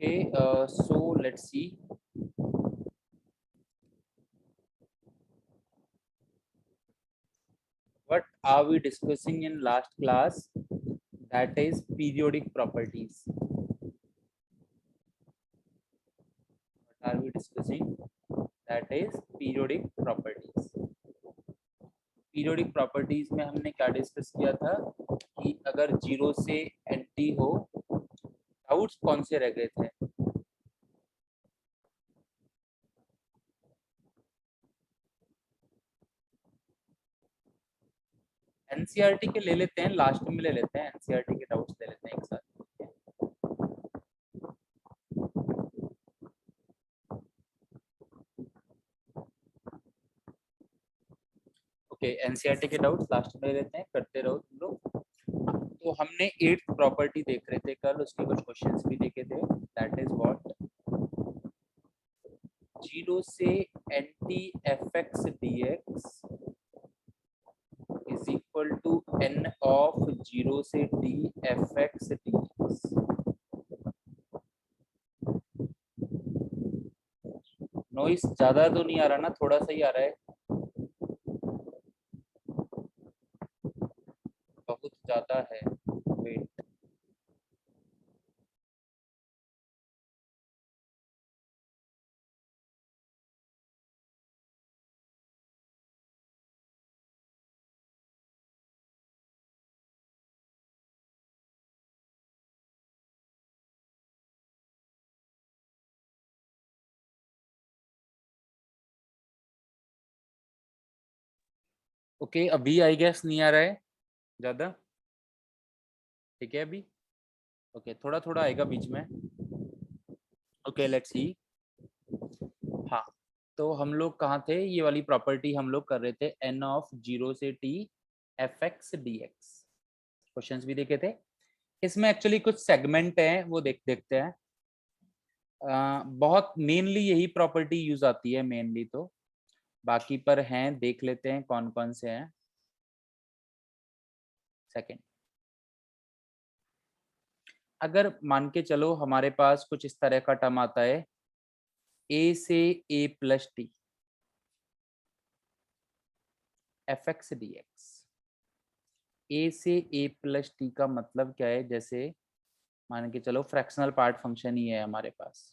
Okay, so let's see. What are we discussing in last class? That is periodic properties. What are we discussing? That is periodic properties. Periodic properties में हमने क्या discuss किया था कि अगर zero से anti हो, doubts कौन से रह गए थे? एनसीईआरटी के ले लेते हैं, लास्ट में ले लेते हैं, एनसीईआरटी के डाउट्स ले लेते हैं एक साथ. ओके, एनसीईआरटी के डाउट्स लास्ट में ले लेते हैं, करते रहो तुम लोग. तो हमने 8th प्रॉपर्टी देख रहे थे कल, उसके कुछ क्वेश्चंस भी देखे थे. दैट इज व्हाट, जीरो से n t f x d x is equal to n of zero से d f x d x. Noise ज्यादा तो नहीं आ रहा ना, थोड़ा सा ही आ रहा है? बहुत ज्यादा है. वेट, ओके अभी आई गेस नहीं आ रहा है ज्यादा. ठीक है अभी. ओके, थोड़ा थोड़ा आएगा बीच में. Okay let's see. हाँ, तो हम लोग कहाँ थे? ये वाली प्रॉपर्टी हम लोग कर रहे थे, एन ऑफ जीरो से t f x d x. Questions भी देखे थे. इसमें एक्चुअली कुछ सेगमेंट हैं, वो देखते हैं. बहुत मेनली यही प्रॉपर्टी यूज आती है मेनली, तो बाकी पर हैं, देख लेते हैं कौन कौन से हैं. सेकंड, अगर मान के चलो हमारे पास कुछ इस तरह का टर्म आता है, ए से a plus t f x d x. A से ए प्लस टी का मतलब क्या है? जैसे मान के चलो फ्रैक्शनल पार्ट फंक्शन ही है हमारे पास,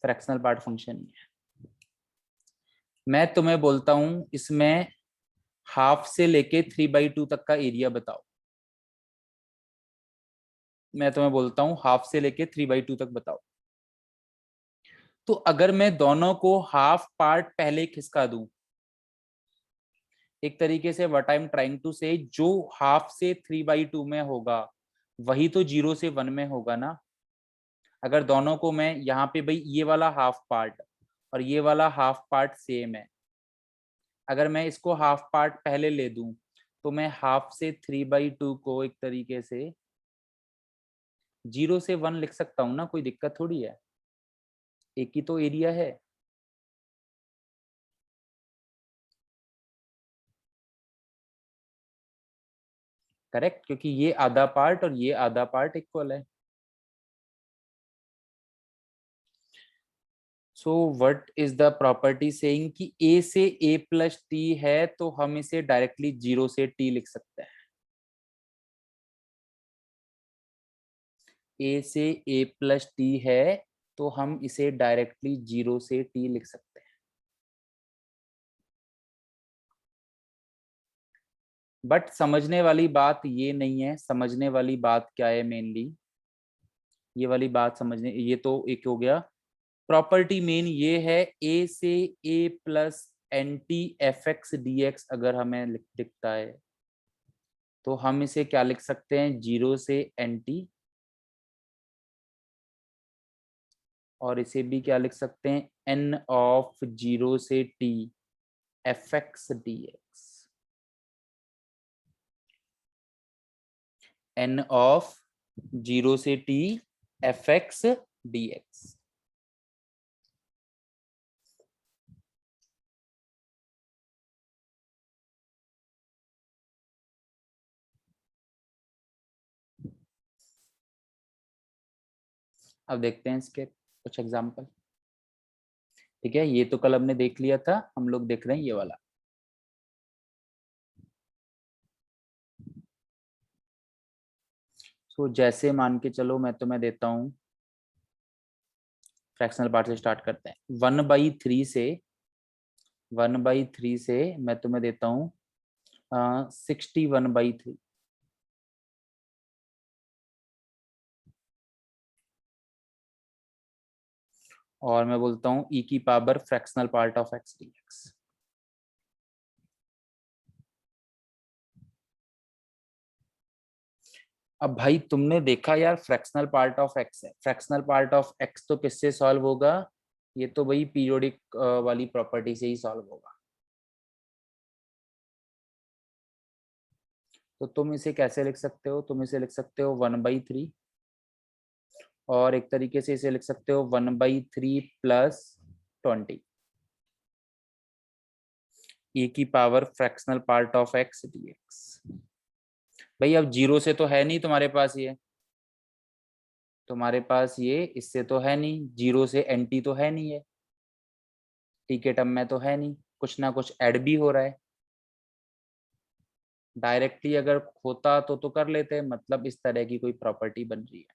फ्रैक्शनल पार्ट फंक्शन ही है. मैं तुम्हें बोलता हूं इसमें हाफ से लेके 3/2 तक का एरिया बताओ. मैं तुम्हें बोलता हूं हाफ से लेके 3/2 तक बताओ. तो अगर मैं दोनों को हाफ पार्ट पहले खिसका दूं, एक तरीके से what I am trying to say, जो हाफ से 3/2 में होगा वही तो जीरो से 1 में होगा ना. अगर दोनों को मैं यहाँ पे, भाई ये वाला हाफ पार्ट और ये वाला हाफ पार्ट सेम है, अगर मैं इसको हाफ पार्ट पहले ले दूं तो मैं हाफ से 3/2 को एक तरीके से जीरो से 1 लिख सकता हूँ ना, कोई दिक्कत थोड़ी है, एक ही तो एरिया है. करेक्ट, क्योंकि ये आधा पार्ट और ये आधा पार्ट इक्वल है. So what is the property saying कि ए से ए प्लस टी है, तो हम इसे डायरेक्टली जीरो से टी लिख सकते हैं. ए से ए प्लस टी है तो हम इसे डायरेक्टली जीरो से टी लिख सकते हैं. बट समझने वाली बात ये नहीं है. समझने वाली बात क्या है मेनली, ये वाली बात समझने, ये तो एक हो गया. प्रॉपर्टी मेन ये है, ए से a plus n t f x d x अगर हमें दिखता है तो हम इसे क्या लिख सकते हैं? जीरो से एन टी. और इसे भी क्या लिख सकते हैं? एन ऑफ जीरो से t f x d x. N of zero से t f x d x. अब देखते हैं इसके कुछ एग्जाम्पल। ठीक है, ये तो कल हमने देख लिया था, हम लोग देख रहे हैं ये वाला। तो जैसे मान के चलो, मैं तुम्हें देता हूँ, फ्रैक्शनल पार्ट से स्टार्ट करते हैं। 1/3 से 1/3 से मैं तुम्हें देता हूँ 61/3। और मैं बोलता हूँ ई की power fractional part of x d x. अब भाई तुमने देखा यार, फ्रैक्शनल पार्ट ऑफ एक्स है, फ्रैक्शनल पार्ट ऑफ एक्स तो किससे सॉल्व होगा? ये तो भाई पीरियोडिक वाली प्रॉपर्टी से ही सॉल्व होगा। तो तुम इसे कैसे लिख सकते हो? तुम इसे लिख सकते हो 1/3, और एक तरीके से इसे लिख सकते हो 1/3 प्लस 20 ई की power fractional part of x d x. भाई अब जीरो से तो है नहीं तुम्हारे पास ये, तुम्हारे पास ये इससे तो है नहीं, जीरो से एंटी तो है नहीं, है टी के टर्म में तो है नहीं, कुछ ना कुछ ऐड भी हो रहा है। डायरेक्टली अगर होता तो कर लेते, मतलब इस तरह की कोई प्रॉपर्टी बन रही है।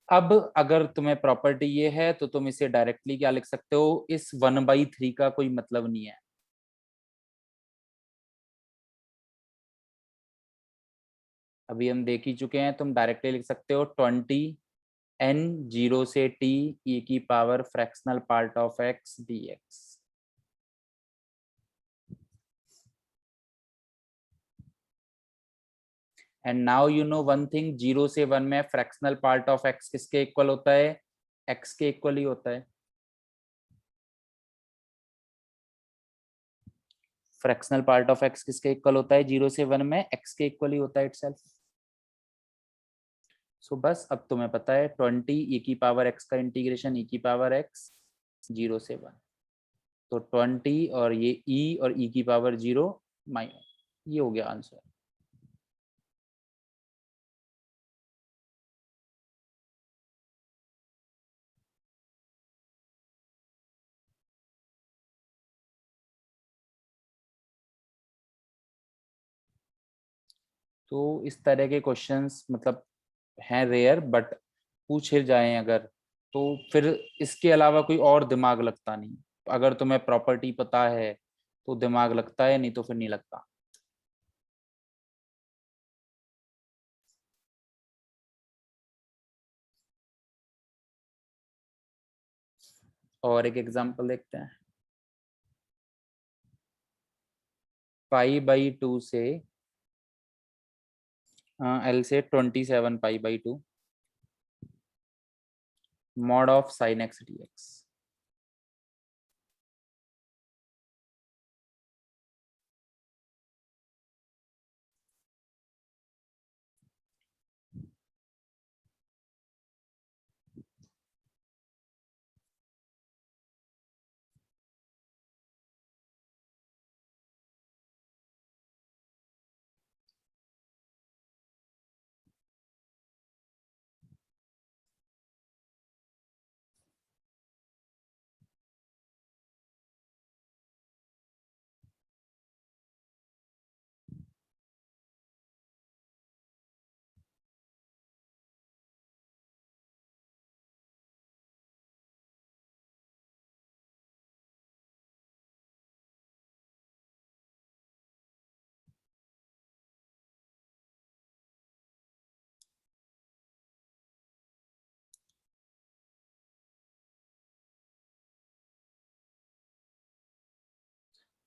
अब अगर तुम्हें प्रॉपर्टी ये है तो तुम इसे डायरेक्टली क्या लिख सकते हो, इस 1/3 का कोई मतलब नहीं है। अभी हम देख ही चुके हैं, तुम डायरेक्टली लिख सकते हो 20 n 0 से t e की power fractional part of x dx। And now you know one thing, 0 से 1 में फ्रैक्शनल पार्ट ऑफ x किसके इक्वल होता है? x के इक्वल ही होता है। फ्रैक्शनल पार्ट ऑफ x किसके इक्वल होता है? 0 से 1 में x के इक्वल ही होता है इटसेल्फ। सो बस अब तुम्हें पता है 20 e की पावर x का इंटीग्रेशन e की पावर x 0 से 1। तो 20 और ये e और e की पावर 0 माइनस, ये हो गया आंसर। तो इस तरह के क्वेश्चंस मतलब हैं रेयर, बट पूछे जाएं अगर, तो फिर इसके अलावा कोई और दिमाग लगता नहीं। अगर तुम्हें प्रॉपर्टी पता है तो दिमाग लगता है, नहीं तो फिर नहीं लगता। और एक एग्जांपल देखते हैं। π/2 से L से 27 π/2 mod of sine x d x.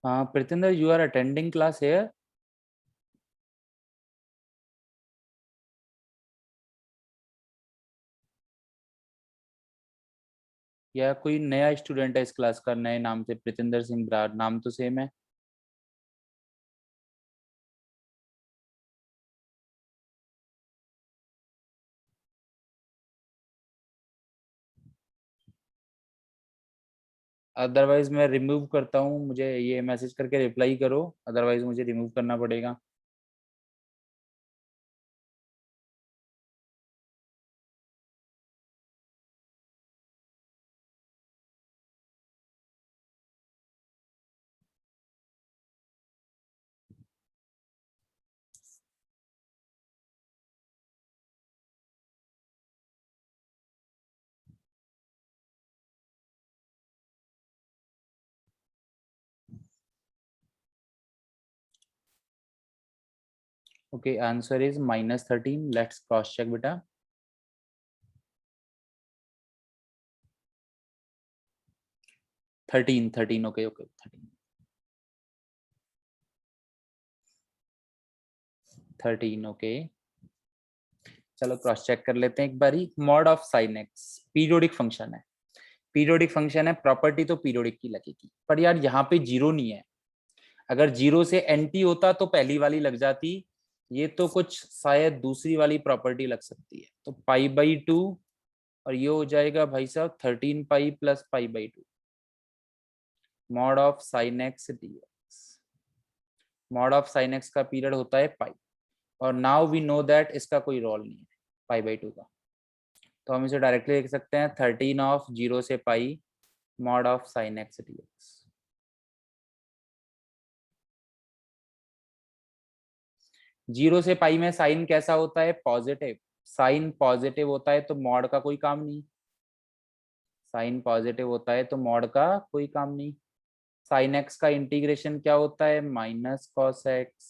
Preetinder, you are attending class here? या कोई नया स्टूडेंट है इस क्लास का, नए नाम से प्रीतिंदर सिंह ब्रार, नाम तो सेम है। अदरवाइज मैं रिमूव करता हूँ, मुझे ये मैसेज करके रिप्लाई करो, अदरवाइज मुझे रिमूव करना पड़ेगा। Okay, answer is -13। Let's cross check बेटा। 13, ओके ओके 13 ओके। चलो क्रॉस चेक कर लेते हैं एक बारी। Mod of sine x periodic function है, पीरियोडिक फंक्शन है, प्रॉपर्टी तो पीरियोडिक की लगेगी, पर यार यहाँ पे जीरो नहीं है। अगर जीरो से एंटी होता तो पहली वाली लग जाती, ये तो कुछ शायद दूसरी वाली प्रॉपर्टी लग सकती है। तो π/2 और ये हो जाएगा भाई साहब 13π + π/2 mod of sine x dx। Mod of sine x का पीरियड होता है पाई, और नाउ वी नो दैट इसका कोई रोल नहीं है π/2 का, तो हम इसे डायरेक्टली लिख सकते हैं 13 ऑफ 0 से pi mod of sine x dx। Zero से पाई में साइन कैसा होता है? पॉजिटिव। साइन पॉजिटिव होता है तो मॉड का कोई काम नहीं, साइन पॉजिटिव होता है तो मॉड का कोई काम नहीं। साइन एक्स का इंटीग्रेशन क्या होता है? माइनस कॉस एक्स,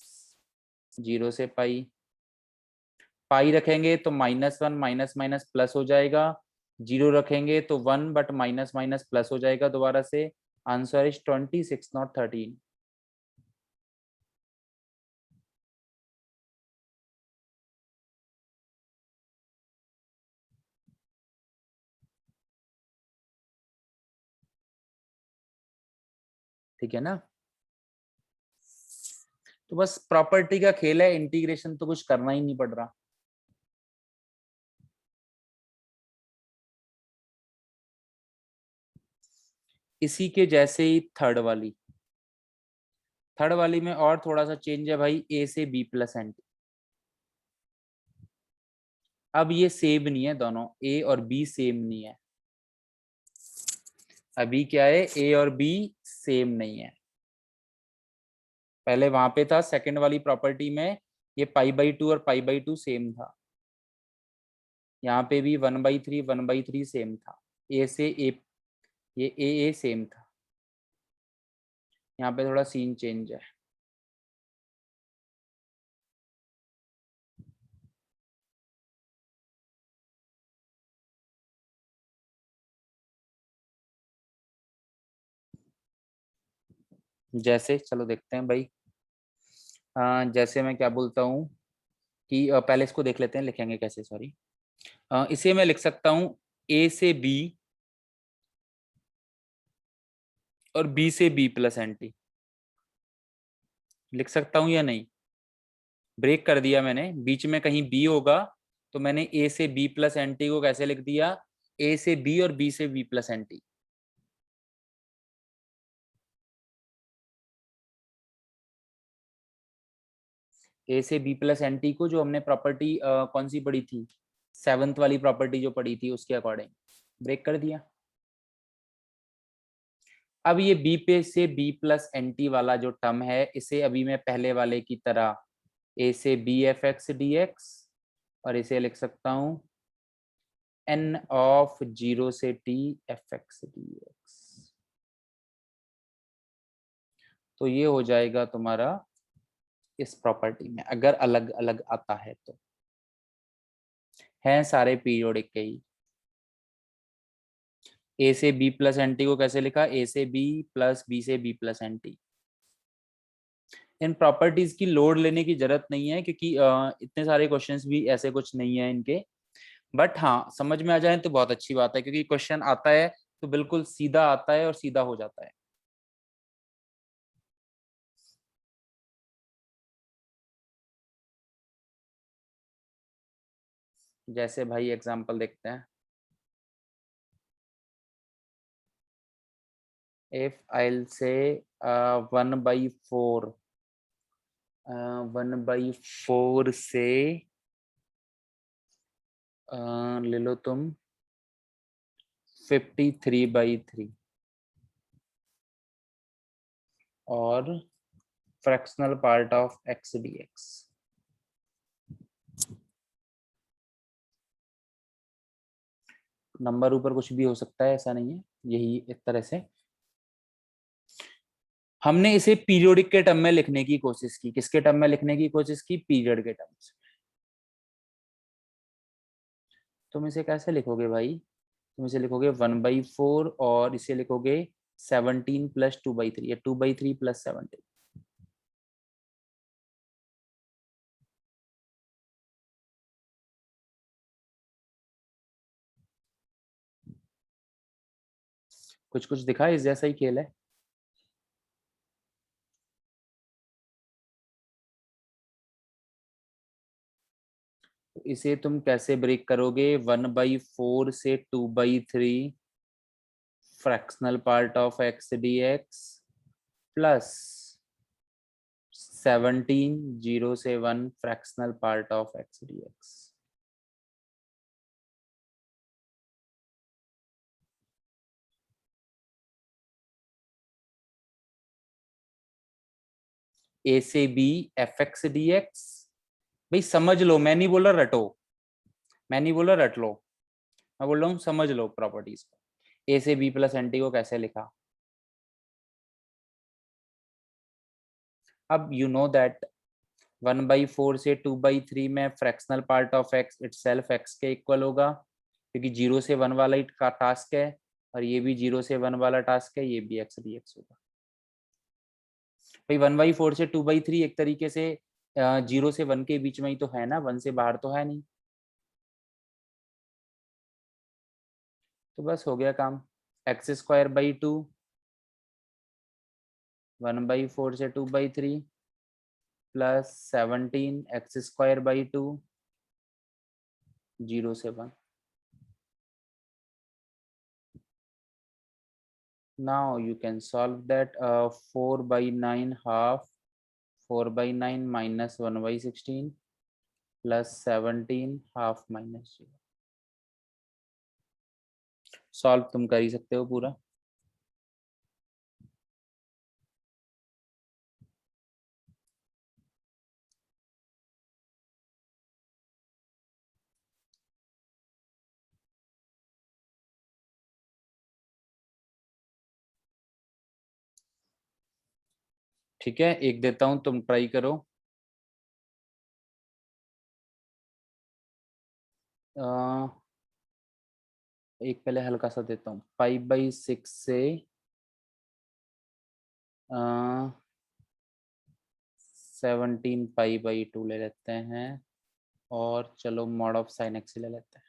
जीरो से पाई। पाई रखेंगे तो -1 माइनस माइनस प्लस हो जाएगा, जीरो रखेंगे तो 1 बट माइनस माइनस प्लस हो जाएगा दोबारा से। Answer is 26 not 13। ठीक है ना? तो बस प्रॉपर्टी का खेल है, इंटीग्रेशन तो कुछ करना ही नहीं पड़ रहा। इसी के जैसे ही थर्ड वाली में और थोड़ा सा चेंज है भाई, ए से बी प्लस एंटी। अब ये सेम नहीं है, दोनों ए और बी सेम नहीं है। अभी क्या है, ए और बी सेम नहीं है। पहले वहां पे था सेकंड वाली प्रॉपर्टी में, ये π/2 और π/2 सेम था। यहाँ पे भी 1/3 1/3 सेम था। ए से ए, ये ए सेम था। यहाँ पे थोड़ा सीन चेंज है। जैसे चलो देखते हैं भाई। जैसे मैं क्या बोलता हूँ कि पहले इसको देख लेते हैं, लिखेंगे कैसे, सॉरी। इसे मैं लिख सकता हूँ ए से बी और बी से बी प्लस एंटी। लिख सकता हूँ या नहीं? ब्रेक कर दिया मैंने, बीच में कहीं बी होगा तो मैंने ए से बी प्लस एंटी को कैसे लिख दिया? ए से बी और बी से बी प्लस एंटी। ए से बी प्लस एंटी को जो हमने प्रॉपर्टी कौन सी पढ़ी थी, सेवंथ वाली प्रॉपर्टी जो पढ़ी थी उसके अकॉर्डिंग ब्रेक कर दिया। अब ये बी पे से बी प्लस एंटी वाला जो टर्म है, इसे अभी मैं पहले वाले की तरह ए से b f x d x, और इसे लिख सकता हूँ एन ऑफ 0 से t f x d x. तो ये हो जाएगा तुम्हारा इस प्रॉपर्टी में, अगर अलग अलग आता है तो। हैं सारे पीरियोडिक के ही। ए से बी प्लस एंटी को कैसे लिखा? ए से बी प्लस बी से बी प्लस एंटी। इन प्रॉपर्टीज की लोड लेने की जरूरत नहीं है, क्योंकि इतने सारे क्वेश्चंस भी ऐसे कुछ नहीं है इनके। बट हाँ, समझ में आ जाए तो बहुत अच्छी बात है, क्योंकि क्वेश्चन आता है तो बिल्कुल सीधा आता है और सीधा हो जाता है। जैसे भाई एग्जांपल देखते हैं। if I'll say 1/4 1/4 से ले लो तुम 53/3 और fractional part of x dx। Number ऊपर कुछ भी हो सकता है, ऐसा नहीं है, यही एक तरह से हमने इसे पीरियोडिक के टर्म में लिखने की कोशिश की। किसके टर्म में लिखने की कोशिश की? पीरियड के टर्म से। तुम इसे कैसे लिखोगे भाई? तुम इसे लिखोगे 1/4 और इसे लिखोगे 17 + 2/3 या 2/3 + 17। कुछ कुछ दिखा, इस जैसा ही खेल है। तो इसे तुम कैसे ब्रेक करोगे? 1/4 से 2/3 fractional part of x dx plus 17 0 से 1 fractional part of x dx। a से b fx dx। भाई समझ लो, मैं नहीं बोल रहा रटो, मैं नहीं बोल रहा रट लो, मैं बोल रहा हूँ समझ लो प्रॉपर्टीज को। a से b प्लस एन को कैसे लिखा? अब यू नो दैट 1/4 से 2/3 में fractional part of x itself x के इक्वल होगा, क्योंकि 0 से 1 वाला का टास्क है और ये भी 0 से 1 वाला टास्क है, ये भी x dx होगा। भाई 1/4 से 2/3 एक तरीके से 0 से 1 के बीच में ही तो है ना, 1 से बाहर तो है नहीं। तो बस हो गया काम। x²/2 1/4 से 2/3 प्लस 17 x²/2 0 से 1। Now you can solve that 4/9 half 4/9 minus 1/16 plus 17 half minus 0। Solve तुम कर ही सकते हो पूरा। ठीक है, एक देता हूं, तुम ट्राई करो। एक पहले हल्का सा देता हूँ। 5/6 से 17 π/2 ले लेते हैं और चलो मॉड ऑफ साइन एक्स ले लेते हैं।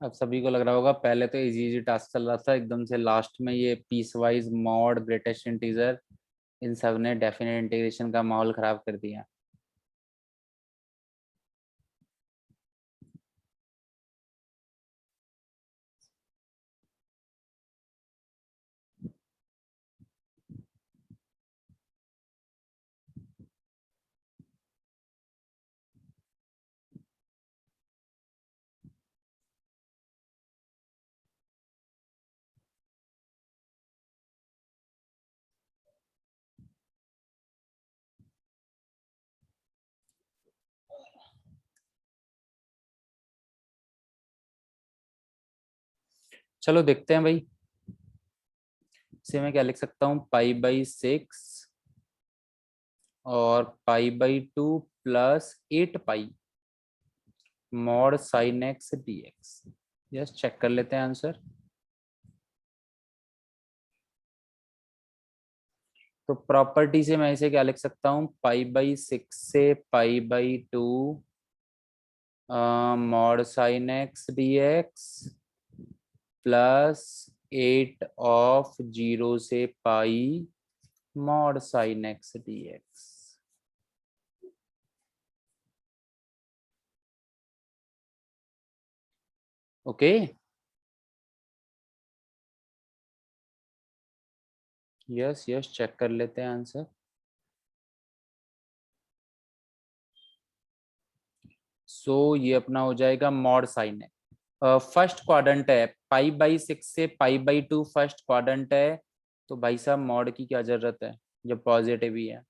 अब सभी को लग रहा होगा पहले तो इजी इजी टास्क चल रहा था, एकदम से लास्ट में ये piecewise mod British integer, इन सब ने डेफिनेट इंटीग्रेशन का माहौल खराब कर दिया। चलो देखते हैं भाई, इसे मैं क्या लिख सकता हूँ, पाई/6 और पाई/2 plus 8 pi mod sine x d x. Yes, check कर लेते हैं आंसर। तो प्रॉपर्टी से मैं इसे क्या लिख सकता हूँ, पाई/6 से पाई/2 mod sine x d x plus 8 of 0 से pi mod sine x d x. Okay, yes yes, check कर लेते हैं आंसर। सो ये अपना हो जाएगा mod sine x. First quadrant है, पाई/6 से पाई/2 फर्स्ट क्वाड्रेंट है, तो भाई साहब मॉड की क्या जरूरत है जब पॉजिटिव ही है।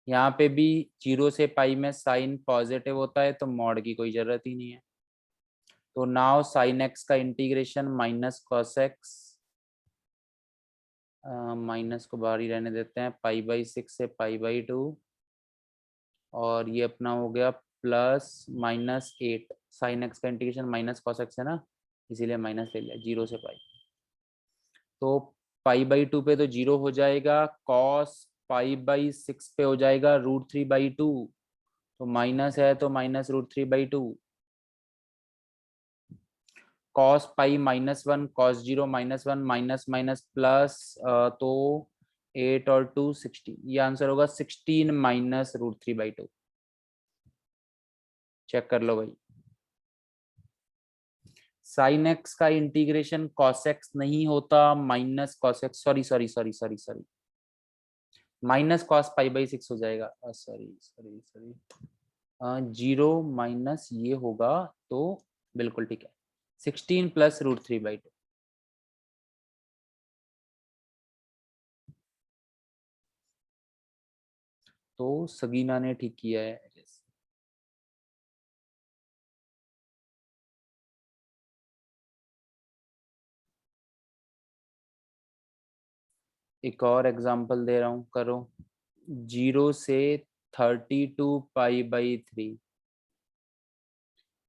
यहाँ पे भी 0 से पाई में साइन पॉजिटिव होता है, तो मॉड की कोई जरूरत ही नहीं है। तो नाउ साइन एक्स का integration minus cos x, minus को बाहर ही रहने देते हैं, पाई/6 से पाई/2 और ये अपना हो गया प्लस -8। साइन एक्स का इंटीग्रेशन माइनस कॉस एक्स है ना, इसीलिए माइनस ले लिया, 0 से पाई। तो पाई/2 पे तो 0 हो जाएगा, कॉस पाई/6 पे हो जाएगा √3/2, तो माइनस है तो minus √3/2। Cos pi -1, cos 0 -1, minus minus plus, तो 8 और 2 16, ये आंसर होगा 16 माइनस √3/2। चेक कर लो भाई। साइन एक्स का इंटीग्रेशन कॉस एक्स नहीं होता, minus cos x, sorry sorry sorry sorry sorry, minus cos पाई/6 हो जाएगा, सॉरी सॉरी सॉरी, 0 माइनस ये होगा, तो बिल्कुल ठीक है, 16 प्लस √3/2। तो सगीना ने ठीक किया है। एक और एग्जांपल दे रहा हूँ, करो। 0 से 32 पाई/3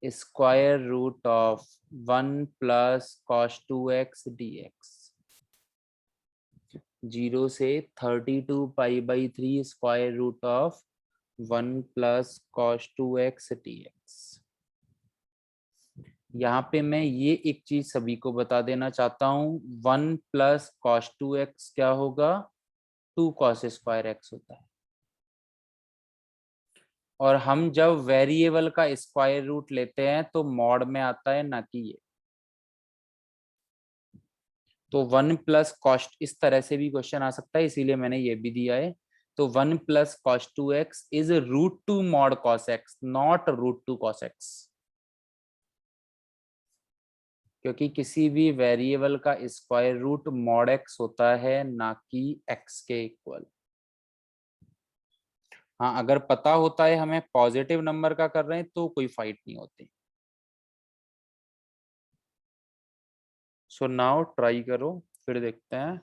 square root of 1 plus cos 2x dx। 0 से 32 पाई/3 square root of 1 plus cos 2x dx। यहाँ पे मैं ये एक चीज सभी को बता देना चाहता हूँ, 1 प्लस कॉस 2x क्या होगा, 2 कॉस स्क्वायर x होता है। और हम जब वेरिएबल का स्क्वायर रूट लेते हैं तो मॉड में आता है, ना कि ये। तो 1 प्लस कॉस्ट, इस तरह से भी क्वेश्चन आ सकता है, इसीलिए मैंने ये भी दिया है। तो 1 plus cos 2x is √2 mod cos x, not √2 cos x। क्योंकि किसी भी वेरिएबल का स्क्वायर रूट मॉड x होता है, ना कि x के इक्वल। हाँ, अगर पता होता है हमें पॉजिटिव नंबर का कर रहे हैं तो कोई फाइट नहीं होती। सो नाउ ट्राई करो, फिर देखते हैं।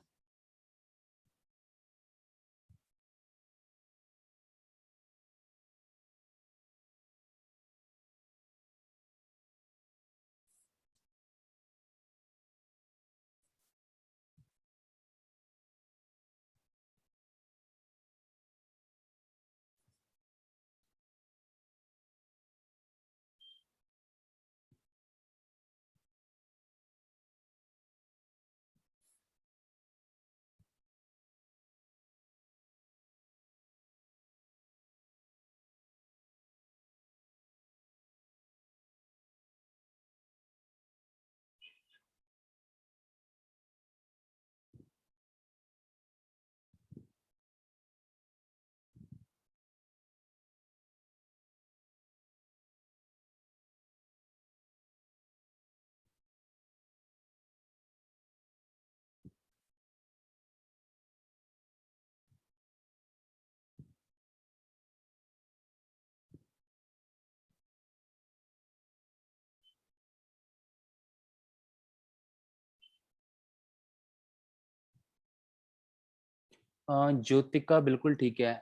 ज्योतिका बिल्कुल ठीक है।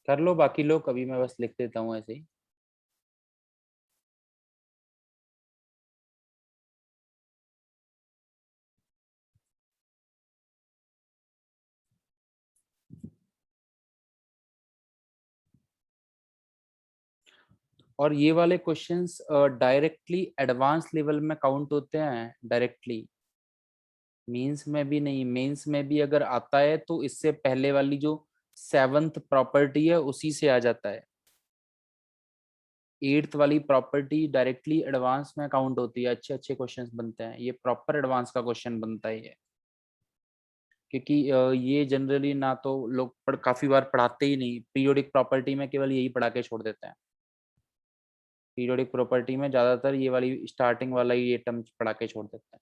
कर लो बाकी लोग, अभी मैं बस लिख देता हूँ ऐसे ही। और ये वाले क्वेश्चंस डायरेक्टली एडवांस लेवल में काउंट होते हैं, डायरेक्टली मेंस में भी नहीं। मेंस में भी अगर आता है तो इससे पहले वाली जो 7th प्रॉपर्टी है उसी से आ जाता है। 8th वाली प्रॉपर्टी डायरेक्टली एडवांस में काउंट होती है। अच्छे अच्छे क्वेश्चंस बनते हैं, ये प्रॉपर एडवांस का क्वेश्चन बनता है ये। क्योंकि ये जनरली ना तो लोग काफी बार पढ़ाते ही नहीं, पीरियोडिक प्रॉपर्टी में केवल यही पढ़ा के छोड़ देते हैं। पीरियोडिक प्रॉपर्टी में ज्यादातर ये वाली स्टार्टिंग वाला ये टर्म पढ़ा के छोड़ देते हैं।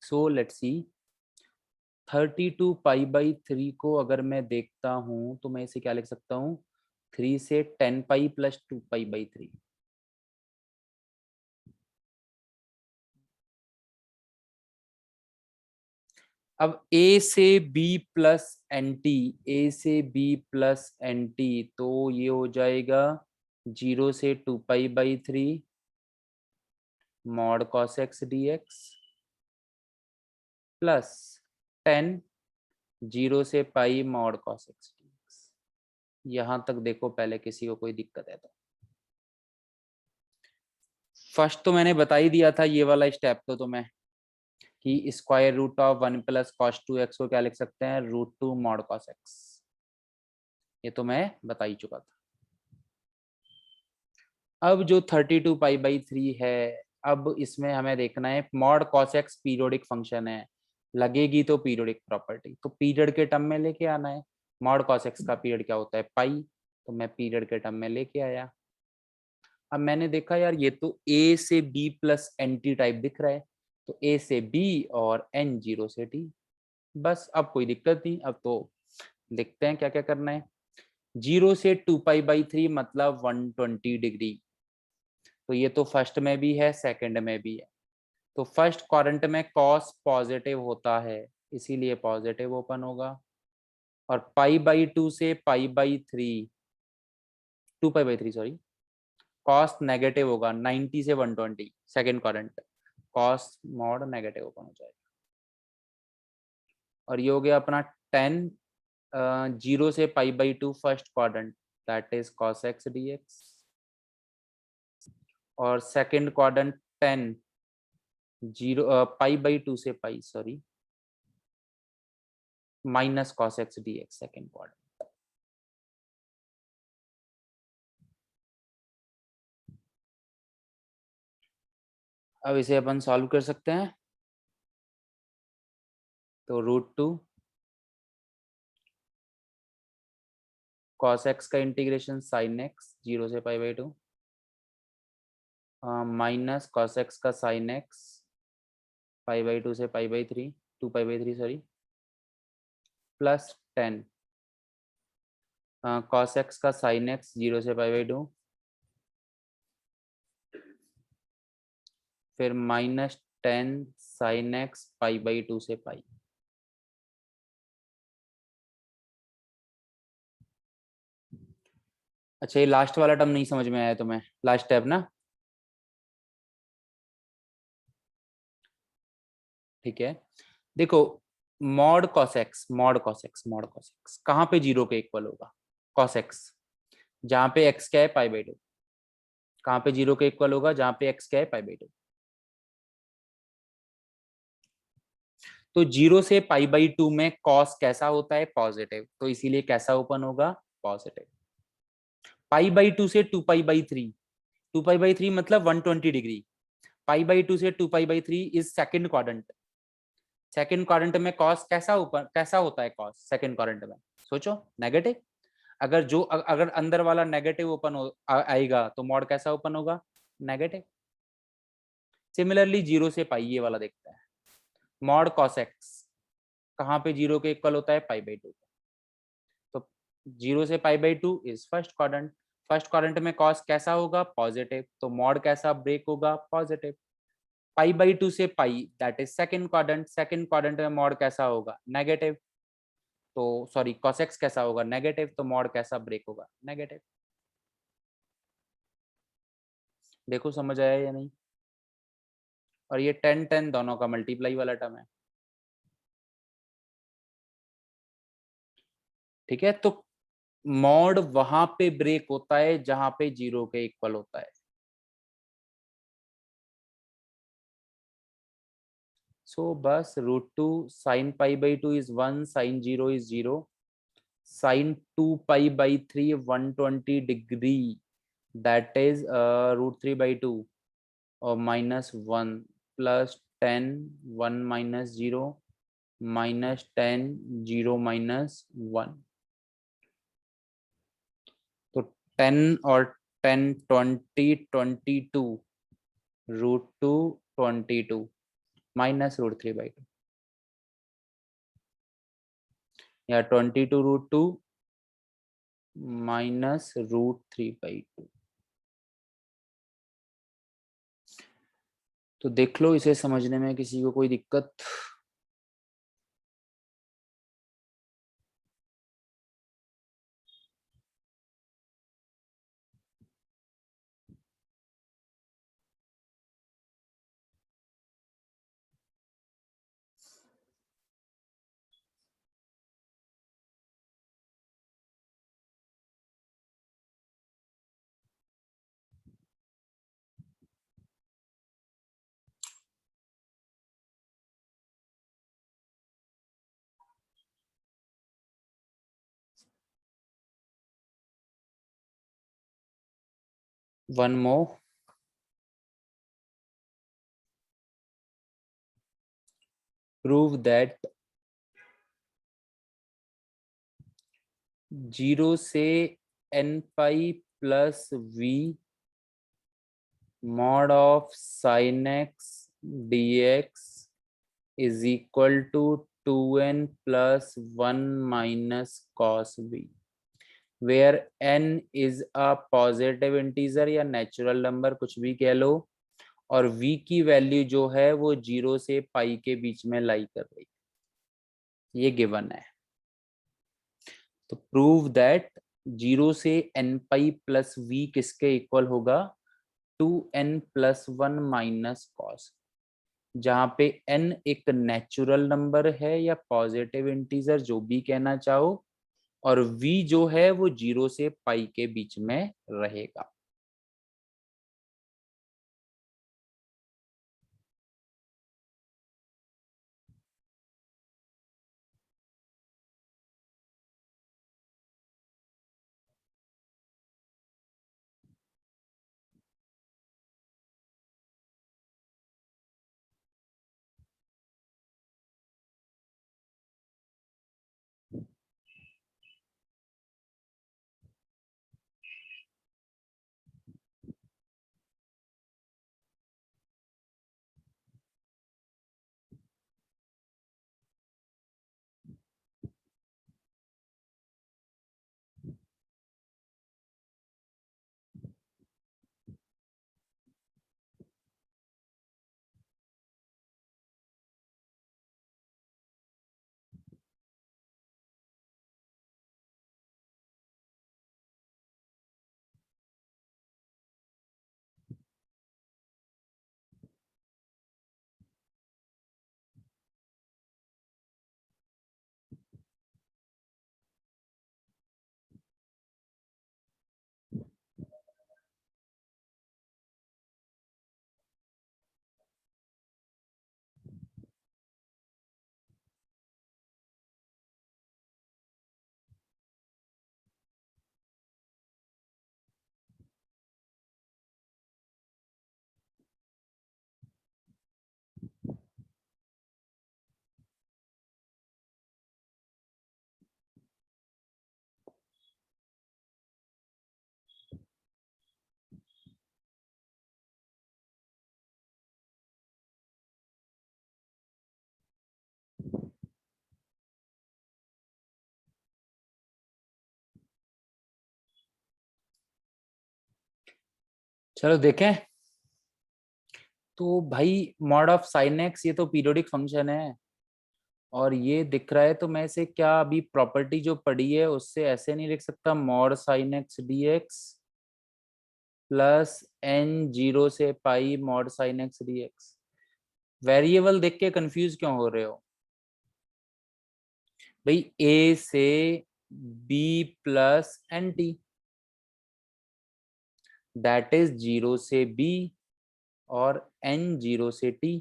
सो लेट्स सी, 32 पाई/3 को अगर मैं देखता हूं तो मैं इसे क्या लिख सकता हूँ, 3 से 10 पाई प्लस 2 पाई/3। अब a से b प्लस एन टी, ए से b प्लस एन टी, तो ये हो जाएगा 0 से 2 पाई/3 mod cos x d x plus 10 0 से pi mod cos x d x. यहां तक देखो, पहले किसी को कोई दिक्कत है तो। फर्स्ट तो मैंने बता ही दिया था ये वाला स्टेप तो तुम्हें, कि square root of 1 plus cos 2x को क्या लिख सकते हैं, √2 मॉड कॉस एक्स। ये तो मैं बता ही चुका था। अब जो 32 पाई/3 है, अब इसमें हमें देखना है mod cos x periodic function है, लगेगी तो पीरियोडिक प्रॉपर्टी, तो पीरियड के टर्म में लेके आना है। मॉड कॉस एक्स का पीरियड क्या होता है, पाई, तो मैं पीरियड के टर्म में लेके आया। अब मैंने देखा यार ये तो a से b plus n t type दिख रहा है, तो a से b और n 0 से t। बस अब कोई दिक्कत नहीं, अब तो देखते हैं क्या क्या करना है। 0 से 2 पाई/3 मतलब 120 डिग्री, तो ये तो फर्स्ट में भी है सेकंड में भी है। तो फर्स्ट क्वाड्रेंट में कॉस पॉजिटिव होता है, इसीलिए पॉजिटिव ओपन होगा। और पाई/2 से पाई/3, 2 पाई/3 सॉरी, कॉस नेगेटिव होगा 90 से 120, second quadrant, cos mod negative open हो जाएगा। और ये हो गया अपना 10, 0 से पाई/2 first quadrant, that is cos x d x. और सेकंड क्वाड्रेंट 10, 0 पाई/2 से pi sorry minus cos x d x second quadrant. अब इसे अपन सॉल्व कर सकते हैं। तो √2 कॉस एक्स का इंटीग्रेशन साइन एक्स 0 से पाई/2 माइनस कॉस एक्स का साइन एक्स पाई/2 से पाई/3, 2 पाई/3 सॉरी, प्लस 10 कॉस एक्स का साइन एक्स 0 से पाई/2, फिर -10 साइन एक्स पाई/2 से पाई। अच्छा, ये लास्ट वाला टर्म नहीं समझ में आया तुम्हें, लास्ट स्टेप ना, ठीक है। देखो, mod cos x, mod cos x, mod cos x कहाँ पे 0 के इक्वल होगा, कॉस एक्स जहाँ पे एक्स क्या है पाई/2, कहाँ पे 0 के इक्वल होगा, जहाँ पे एक्स क्या है पाई/2। तो 0 से पाई/2 में कॉस कैसा होता है, पॉजिटिव, तो इसीलिए कैसा ओपन होगा, पॉजिटिव। पाई/2 से 2 पाई/3, 2 पाई/3 मतलब 120 डिग्री, पाई/2 से 2 पाई/3 is second quadrant. Second quadrant में कॉस कैसा ऊपर कैसा होता है, कॉस सेकंड क्वाड्रेंट में सोचो, नेगेटिव। अगर अंदर वाला नेगेटिव ओपन आएगा तो मॉड कैसा ओपन होगा, नेगेटिव। सिमिलरली 0 से पाई, ये वाला देखते हैं। मॉड कॉस एक्स कहाँ पे 0 के इक्वल होता है, पाई बाई 2। तो 0 से पाई by 2 is first quadrant. First quadrant में कॉस कैसा होगा, पॉजिटिव, तो मॉड कैसा ब्रेक होगा, पॉजिटिव। पाई बाई 2 से pi, that is second quadrant. Second quadrant में मॉड कैसा होगा, नेगेटिव, तो सॉरी कॉसेक्स कैसा होगा, नेगेटिव, तो मॉड कैसा ब्रेक होगा, नेगेटिव। देखो समझ आया या नहीं। और ये 10 10 दोनों का मल्टीप्लाई वाला टर्म है, ठीक है। तो मॉड वहां पे ब्रेक होता है जहां पे 0 के इक्वल होता है। सो बस √2 sine pi by 2 is 1, sine 0 is 0, sine 2 pi by 3 120 degree, that is √3/2 और -1 प्लस 10 1 - 0 -10 0 -1। तो 10 और 10 20 22 √2 22 माइनस √3/2 या 22 √2 माइनस √3/2। तो देख लो इसे समझने में किसी को कोई दिक्कत। वन मोर, प्रूव दैट 0 से n pi plus v mod of sin x dx is equal to 2n plus 1 minus cos v, where n is a positive integer या नेचुरल नंबर कुछ भी कह लो, और v की वैल्यू जो है वो 0 से पाई के बीच में लाई कर रही है, ये गिवन है। तो प्रूव दैट 0 से n पाई प्लस v किसके इक्वल होगा, 2n प्लस 1 माइनस कॉस, जहां पे n एक नेचुरल नंबर है या पॉजिटिव इंटीजर जो भी कहना चाहो, और v जो है वो 0 से पाई के बीच में रहेगा। चलो देखें। तो भाई मॉड ऑफ साइन एक्स ये तो पीरियोडिक फंक्शन है और ये दिख रहा है, तो मैं इसे क्या अभी प्रॉपर्टी जो पड़ी है उससे ऐसे नहीं लिख सकता, mod sine x d x plus n zero से pi mod sine x d x. Variable देख के कंफ्यूज क्यों हो रहे हो भाई? ए से b plus n t, that is zero से बी और एन जीरो से टी।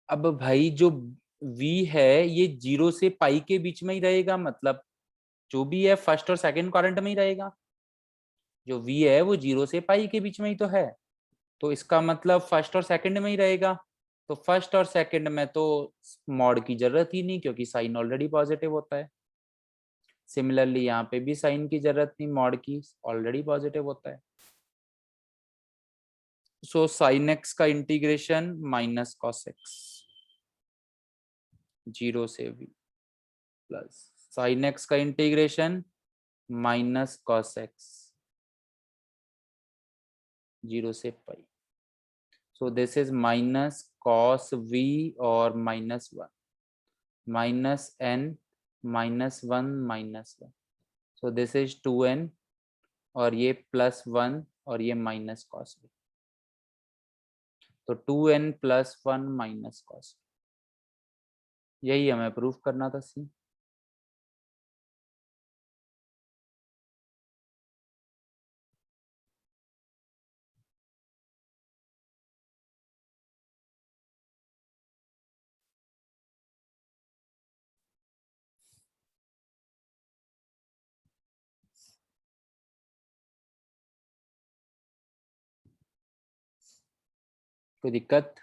अब भाई जो v है ये जीरो से पाई के बीच में ही रहेगा, मतलब जो भी है फर्स्ट और सेकंड क्वाड्रेंट में ही रहेगा। जो v है वो जीरो से पाई के बीच में ही तो है, तो इसका मतलब फर्स्ट और सेकंड में ही रहेगा। तो फर्स्ट और सेकंड में तो मॉड की जरूरत ही नहीं, क्योंकि साइन ऑलरेडी पॉजिटिव होता है। सिमिलरली यहाँ पे भी साइन की जरूरत नहीं, मॉड की ऑलरेडी पॉजिटिव होता है। सो साइन एक्स का integration minus cos x zero से v प्लस साइन एक्स का integration minus cos x zero से pi. So this is minus cos v और minus one minus n minus one minus one. So this is 2n और ये plus one और ये minus cos v। तो 2n plus one minus cos, यही हमें proof करना था सी। कोई दिक्कत?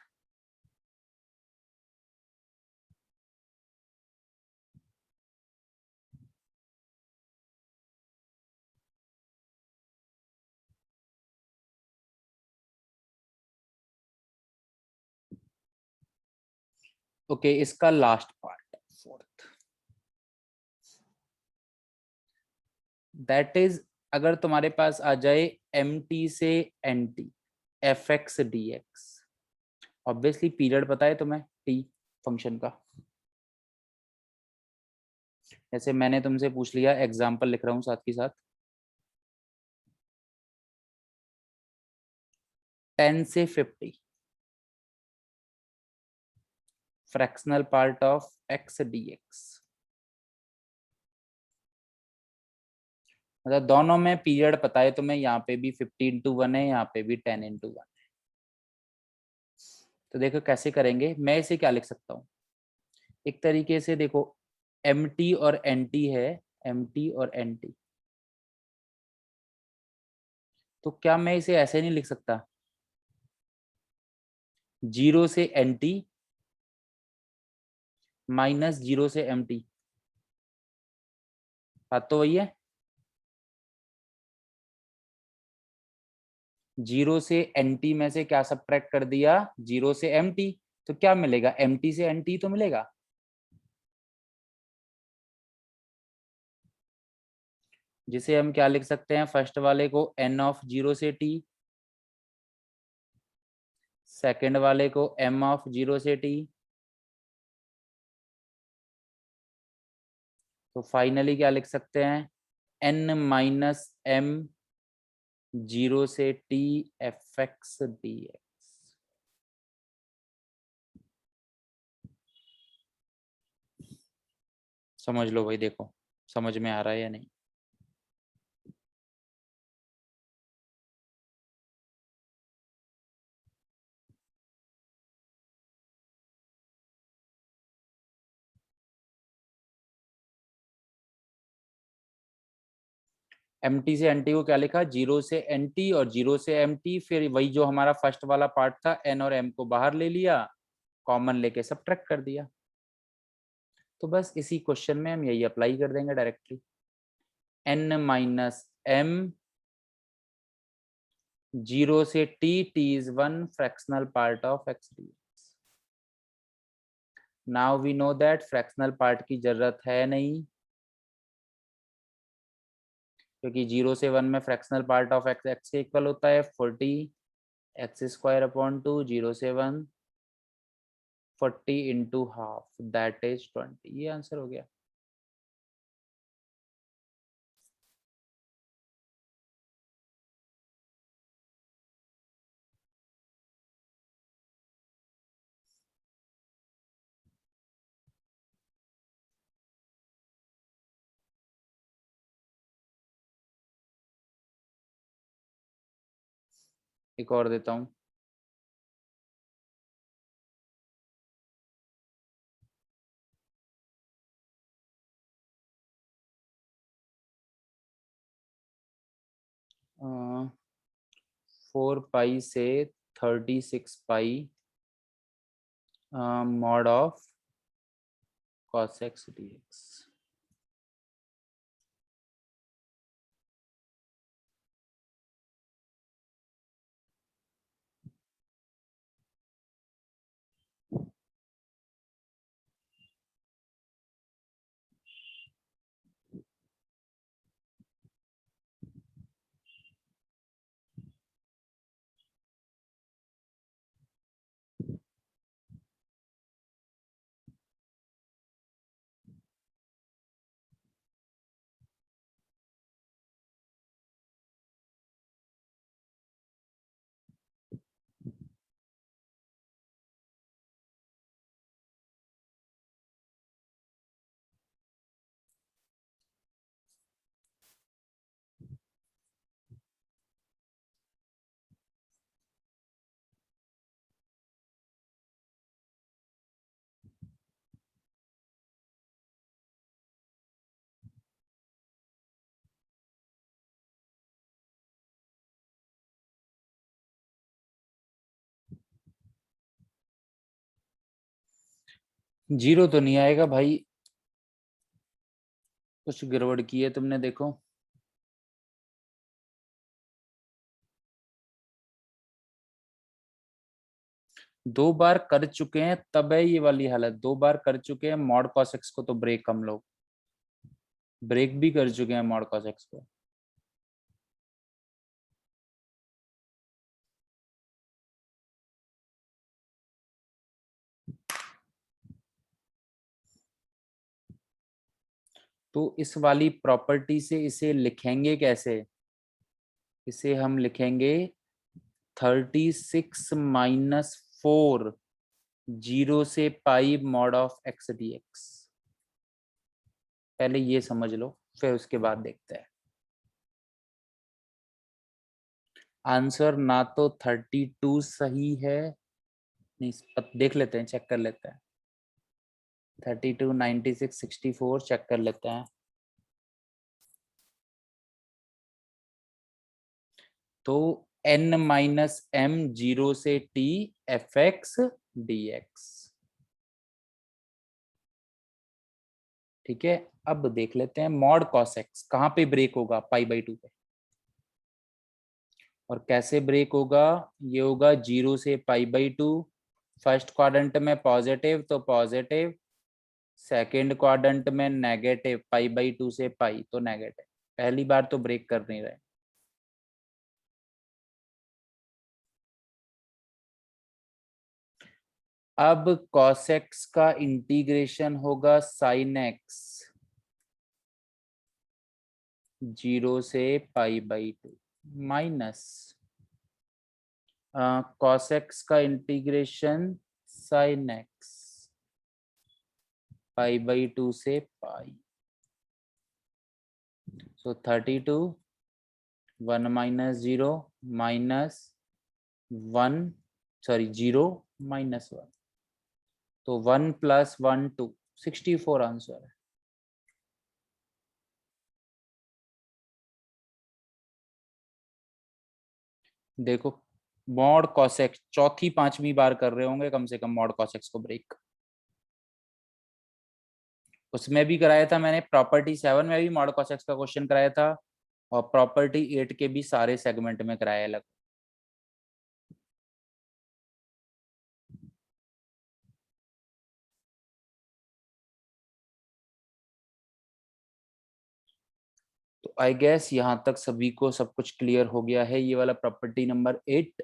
ओके इसका last part fourth, that is अगर तुम्हारे पास आ जाए एम टी से n t f x d x. Obviously period पता है तुम्हें टी फंक्शन का। जैसे मैंने तुमसे पूछ लिया, एग्जाम्पल लिख रहा हूँ साथ के साथ, 10 से 50 fractional part of x d x. मतलब दोनों में पीरियड पता है तुम्हें, यहाँ पे भी 50/1 है, यहाँ पे भी 10/1 है। तो देखो कैसे करेंगे, मैं इसे क्या लिख सकता हूँ एक तरीके से, देखो एम टी और एन टी है, एम टी और एन टी। तो क्या मैं इसे ऐसे नहीं लिख सकता, जीरो से एन टी माइनस जीरो से एम टी? बात तो वही है, जीरो से एन टी में से क्या सब्ट्रैक्ट कर दिया, जीरो से एम टी। तो क्या मिलेगा, एम टी से एन टी तो मिलेगा। जिसे हम क्या लिख सकते हैं, फर्स्ट वाले को एन ऑफ जीरो से टी, सेकेंड वाले को एम ऑफ जीरो से टी। तो फाइनली क्या लिख सकते हैं, एन माइनस एम जीरो से t f x d x. समझ लो भाई, देखो समझ में आ रहा है या नहीं? एम टी से एन टी को क्या लिखा, जीरो से एन टी और जीरो से एम टी, फिर वही जो हमारा फर्स्ट वाला पार्ट था, एन और एम को बाहर ले लिया, कॉमन लेके सब्ट्रैक्ट कर दिया। तो बस इसी क्वेश्चन में हम यही अप्लाई कर देंगे directly, n minus m zero से t, t is one fractional part of x d. Now we know that fractional part की जरूरत है नहीं, क्योंकि 0 से 1 में fractional part of x x के इक्वल होता है 40 एक्स स्क्वायर अपॉन 2, 0 से 1 40 इंटू हाफ दैट इज 20। ये आंसर हो गया। एक और देता हूँ। अ, 4 पाई से 36 pi mod of cos x dx। Zero तो नहीं आएगा भाई, कुछ गड़बड़ की है तुमने, देखो। दो बार कर चुके हैं तब है ये वाली हालत, दो बार कर चुके हैं मॉड cos x को, तो ब्रेक हम लोग ब्रेक भी कर चुके हैं मॉड cos x को। तो इस वाली प्रॉपर्टी से इसे लिखेंगे कैसे? इसे हम लिखेंगे 36 माइनस 4 जीरो से pi mod of x d x. पहले ये समझ लो, फिर उसके बाद देखते हैं। आंसर ना तो 32 सही है, नहीं देख लेते हैं, चेक कर लेते हैं। 32, 96, 64 चेक कर लेते हैं। तो n माइनस एम जीरो से t F x d x. ठीक है, अब देख लेते हैं मॉड cos x कहाँ पे ब्रेक होगा, पाई बाई 2 पे। और कैसे ब्रेक होगा? ये होगा 0 से पाई बाई 2। फर्स्ट क्वाड्रेंट में पॉजिटिव तो पॉजिटिव, सेकेंड क्वाड्रेंट में नेगेटिव, पाई बाई 2 से पाई तो नेगेटिव। पहली बार तो ब्रेक कर नहीं रहे। अब cos x का इंटीग्रेशन होगा sin x 0 से पाई बाई 2 माइनस cos x का integration sin x pi by 2 से पाई। सो 32 1 माइनस 0 माइनस 1, सॉरी 0 माइनस 1, तो 1 प्लस 1 2, 64 आंसर है। देखो मॉड cos x चौथी पांचवी बार कर रहे होंगे कम से कम मॉड cos x को ब्रेक। उसमें भी कराया था मैंने, प्रॉपर्टी 7 में भी मॉड cos x का क्वेश्चन कराया था, और प्रॉपर्टी 8 के भी सारे सेगमेंट में कराया अलग। तो आई गेस यहाँ तक सभी को सब कुछ क्लियर हो गया है। ये वाला प्रॉपर्टी नंबर 8।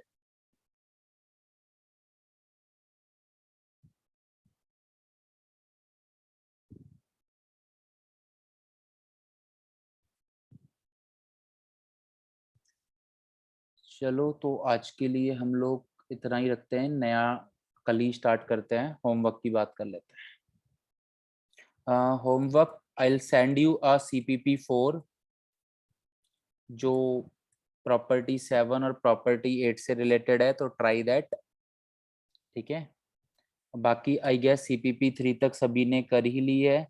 चलो तो आज के लिए हम लोग इतना ही रखते हैं, नया कल ही स्टार्ट करते हैं, होमवर्क की बात कर लेते हैं। Homework, I will send you a CPP4 जो प्रॉपर्टी 7 और प्रॉपर्टी 8 से रिलेटेड है, तो ट्राई दैट। ठीक है, बाकी आई गेस CPP3 तक सभी ने कर ही ली है।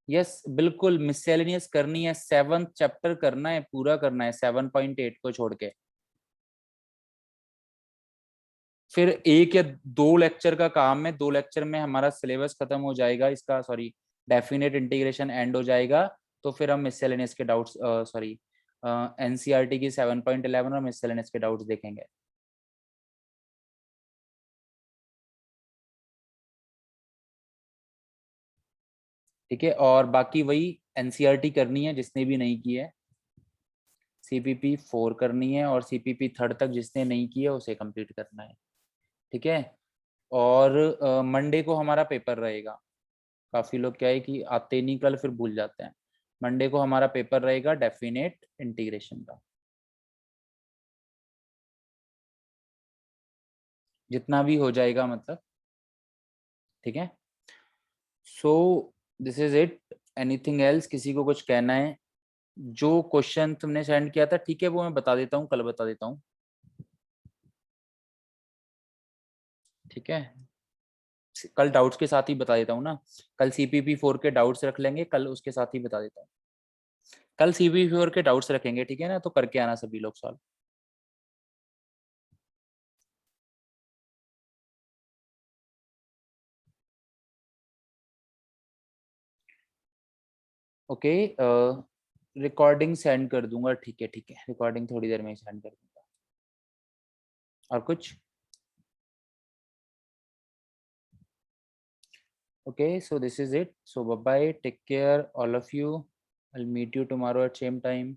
यस बिल्कुल, मिससेलेनियस करनी है, 7th चैप्टर करना है, पूरा करना है 7.8 को छोड़ के। फिर 1 या 2 लेक्चर का काम है, 2 लेक्चर में हमारा सिलेबस खत्म हो जाएगा इसका, सॉरी डेफिनेट इंटीग्रेशन एंड हो जाएगा। तो फिर हम मिससेलेनियस के डाउट्स, सॉरी NCERT की 7.11 और मिससेलेनियस के डाउट्स देखेंगे। ठीक है, और बाकी वही NCERT करनी है जिसने भी नहीं की है, CPP4 करनी है, और CPP थर्ड तक जिसने नहीं किया उसे कंप्लीट करना है। ठीक है, और मंडे को हमारा पेपर रहेगा। काफी लोग क्या है कि आते नहीं कल, फिर भूल जाते हैं। मंडे को हमारा पेपर रहेगा डेफिनेट इंटीग्रेशन का, जितना भी हो जाएगा मतलब। ठीक है, सो this is it. Anything else, किसी को कुछ कहना है? जो क्वेश्चन तुमने सेंड किया था, ठीक है, वो मैं बता देता हूँ, कल बता देता हूँ। ठीक है, कल डाउट्स के साथ ही बता देता हूँ ना। कल CPP4 के डाउट्स रख लेंगे, कल उसके साथ ही बता देता हूँ। कल CPP4 के डाउट्स रखेंगे, ठीक है ना, तो करके आना सभी लोग सॉल्व। ओके, रिकॉर्डिंग सेंड कर दूंगा। ठीक है, ठीक है, रिकॉर्डिंग थोड़ी देर में ही सेंड कर दूंगा। और कुछ? Okay, so this is it, so bye bye, take care all of you. I'll meet you tomorrow at same time.